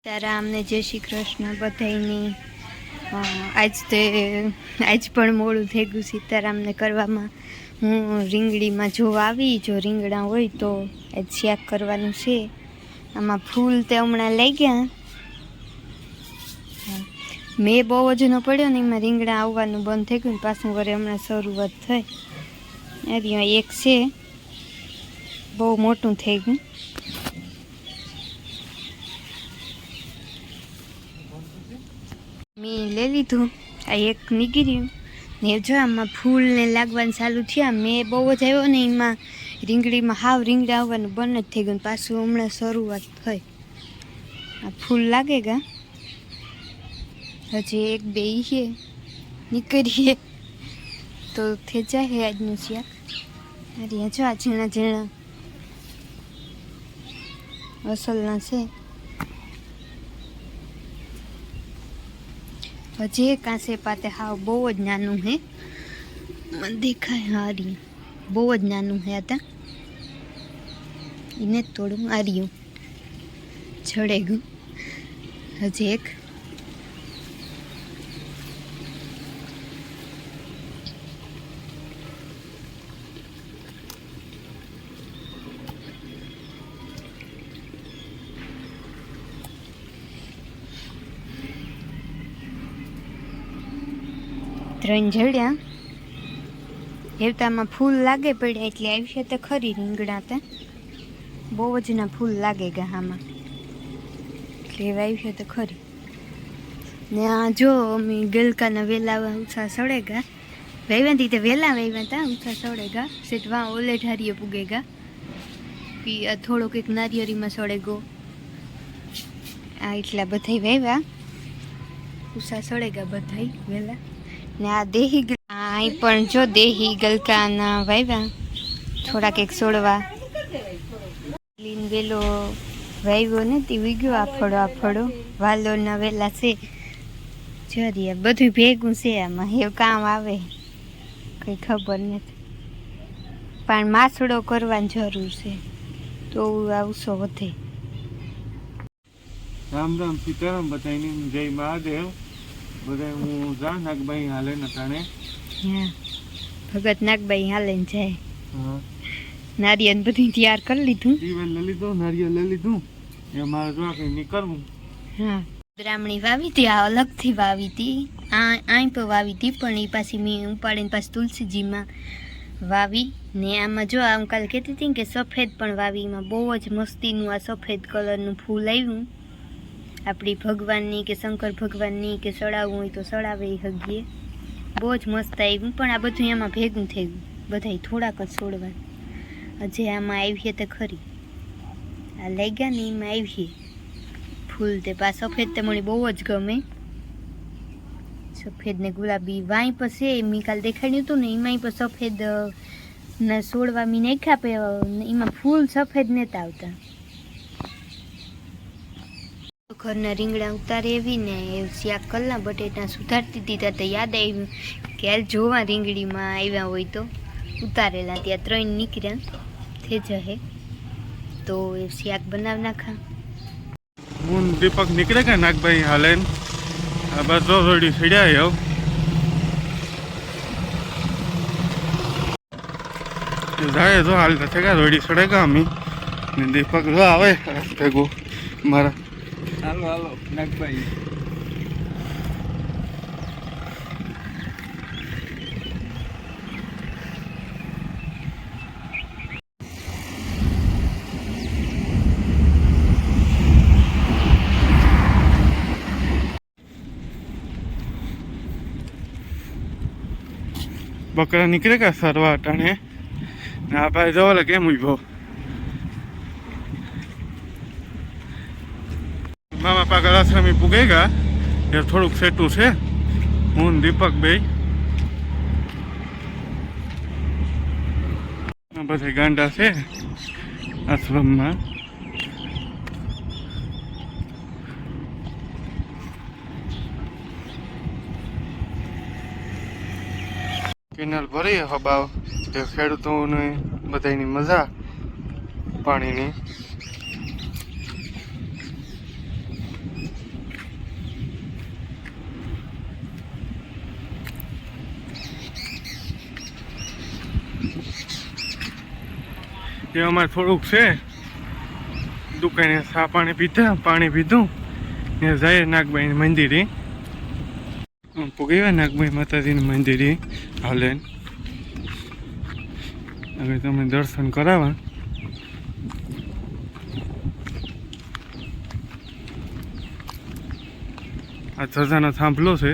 સીતારામ ને જય શ્રી કૃષ્ણ બધાયની આજ પણ મોડું થઈ ગયું સીતારામને કરવામાં. હું રીંગણીમાં જોવા આવી, જો રીંગણા હોય તો આજ શાક કરવાનું છે. આમાં ફૂલ તે હમણાં લઈ ગયા, મેં બહુ વજનો પડ્યો ને એમાં રીંગણા આવવાનું બંધ થઈ ગયું ને પાછું વરે હમણાં શરૂઆત થઈ. અહીંયા એક છે બહુ મોટું થઈ ગયું. મેં લઈ લીધું, આ એક નીકળ્યું ને જો આમાં ફૂલ ને લાગવાનું ચાલુ થયા. મેં બહુ જ આવ્યો ને એમાં રીંગણીમાં હાવ રીંગણા આવવાનું બંધ જ થઈ ગયું. પાછું હમણાં શરૂઆત થઈ. આ ફૂલ લાગે ગા હજી એક બે છે નીકળીએ તો થઈ જાય આજનું શાક. અરે જો આ ઝીણા ઝીણા અસલના છે. હજી કાંસે પાતે હાવ બહુ જ નાનું હે, મને દેખાય હાર્યું બહુ જ નાનું હે. હતા એને થોડું આર્યું છડે ગયું. હજી એક ત્રણ જડ્યા. હેવતામાં ફૂલ લાગે પડ્યા એટલે આવશે તો ખરી રીંગણા. તા બહુ જ ના ફૂલ લાગે ગયા આમાં એટલે આવશે તો ખરી. ને આ જો અમે ગલકાના વેલા ઉછા સળેગા વહેવાથી તો વહેલા વહેવા હતા. ઉછા સળેગા સેટ વા ઓલે ઢારીએ પૂગેગા કે થોડોક એક નારિયેરીમાં સળેગો. આ એટલા બધા વહેવા ઉષા સળેગા બધા વહેલા. ને આ દેહી અહીં પણ જો દેહી ગલકાના વાવ્યા થોડાક એક છોડવા લીન વેલો વાવ્યો ને તે વીગ્યો. આફળો વાલોના વેલા છે. જરીએ બધું ભેગું છે આમાં, એવું કામ આવે કંઈ ખબર નથી. પણ માસડો કરવાની જરૂર છે તો આવશો વધે. રામ રામ સીતારામ બધાની જય મહાદેવ. બધા હું જા નાગભાઈ હાલે નટાણે. હા ભગત નાગભાઈ હાલે ને જાય. નારિયેળ બધું તૈયાર કરી લીધું. દીવેલ લઈ લીધું, નારિયેળ લઈ લીધું. એ મારે જો કંઈ નીકળવું. હા બ્રાહ્મણી વાવી હતી, આ અલગથી વાવી હતી. અહીં તો વાવી હતી પણ એ પાછી મેં ઉપાડીને પાછી તુલસીજીમાં વાવી. ને આમાં જો આમ કાલે કહેતી હતી કે સફેદ પણ વાવી. એમાં બહુ જ મસ્તીનું આ સફેદ કલરનું ફૂલ આવ્યું. આપણી ભગવાનની કે શંકર ભગવાનની કે સડાવવું હોય તો સડાવે હગીએ. બહુ જ મસ્ત આવ્યું. પણ આ બધું એમાં ભેગું થઈ ગયું બધાય થોડાક જ છોડવા. હજી આમાં આવીએ તો ખરી. આ લઈ ગયા ને એમાં આવીએ ફૂલ. તે પા સફેદ તે મને બહુ જ ગમે. સફેદ ને ગુલાબી વાય પછી મેં કાલે દેખાડ્યું હતું ને એમાંય પણ સફેદ ના છોડવા મેં નાખ્યા પે એમાં ફૂલ સફેદ નહોતા આવતા. ઘરના રીંગણા ઉતારે એવી ને શાક કલના બટેટા સુધારતી હતી તો યાદ આવ્યું કે હાલ જોવા રીંગણીમાં આવ્યા હોય તો ઉતારેલા. ત્યાં 3 નીકળ્યા થઈ જશે તો એ શાક બનાવી નાખા. હું દીપક નીકળે કે નાગભાઈ હાલે આ બસ રોડી સડ્યા આવ. જાય જો હાલ નથી કે રોડી સડેગા અમે દીપક જો આવે ભેગો મારા. હાલો હાલો નાગભાઈ. બકરા નીકળે કે સરવા અટાણે. આ ભાઈ જવા કેમ ઉભો. મામા પાગલ આશ્રમી પૂગેગા એ થોડુંક સેટું છે. હું દીપક બે બધા ગાંડા છે આશ્રમમાં. કેનાલ ભરી હબાવ તે ખેડૂતોને બધાની મજા પાણીની. કે અમારે થોડુંક છે દુકાને ચા પાણી પીધું ને જાય નાગબાઈ મંદિરે પૂગી નાગબાઈ માતાજીની મંદિરે હાલે હવે તમે દર્શન કરાવવા આ ધજાનો થાંભલો છે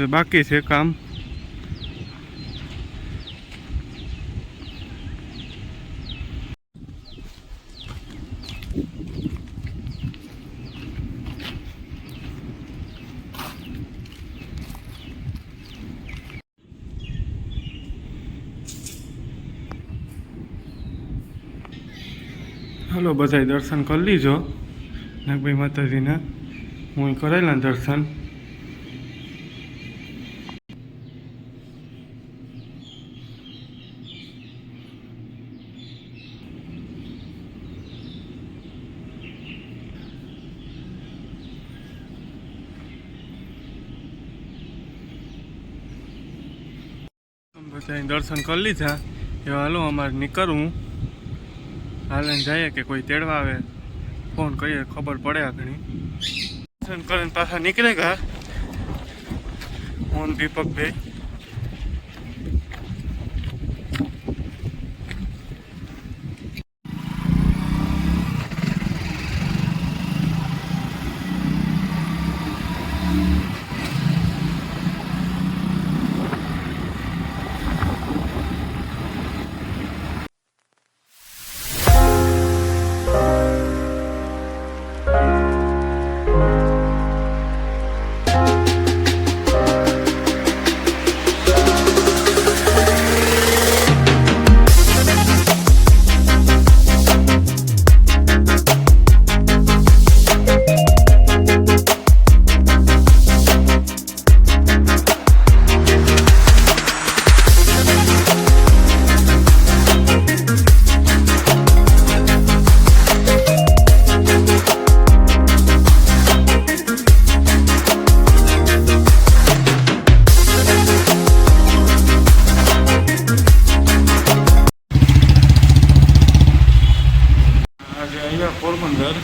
બાકી છે કામ હાલો બધાય દર્શન કરી લીજો નાગભાઈ માતાજીના હું કરેલા દર્શન બધાય દર્શન કરી લીધા એવા હાલો અમારે નીકળવું હાલે જઈએ કે કોઈ તેડવા આવે ફોન કરીએ ખબર પડે આગળ દર્શન કરીને પાછા નીકળે ગયા હું દીપકભાઈ પોરબંદર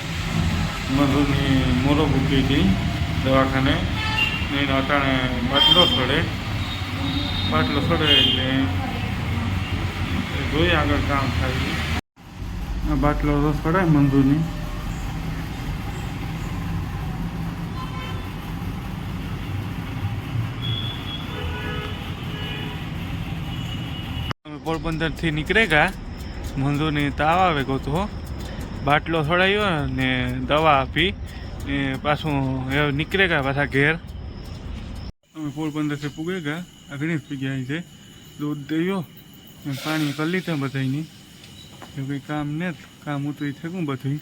મધુની મોરો મૂકી હતી દવાખાને એને અટાણે બાટલો સડે એટલે જોઈએ આગળ કામ થાય આ બાટલો તો સડાય મંદુરની પોરબંદરથી નીકળે ગયા મંદુરની તાવ આવે ગયો તો બાટલો છોડાયો ને દવા આપી ને પાછું નીકળે ગયા પાછા ઘેર અમે પોરબંદરથી પૂગે ગયા આગળ પી ગયા છે દૂધ દઈયો પાણી કરી લીધા બધાની એવું કંઈ કામ ને કામ ઉતરી થયું બધું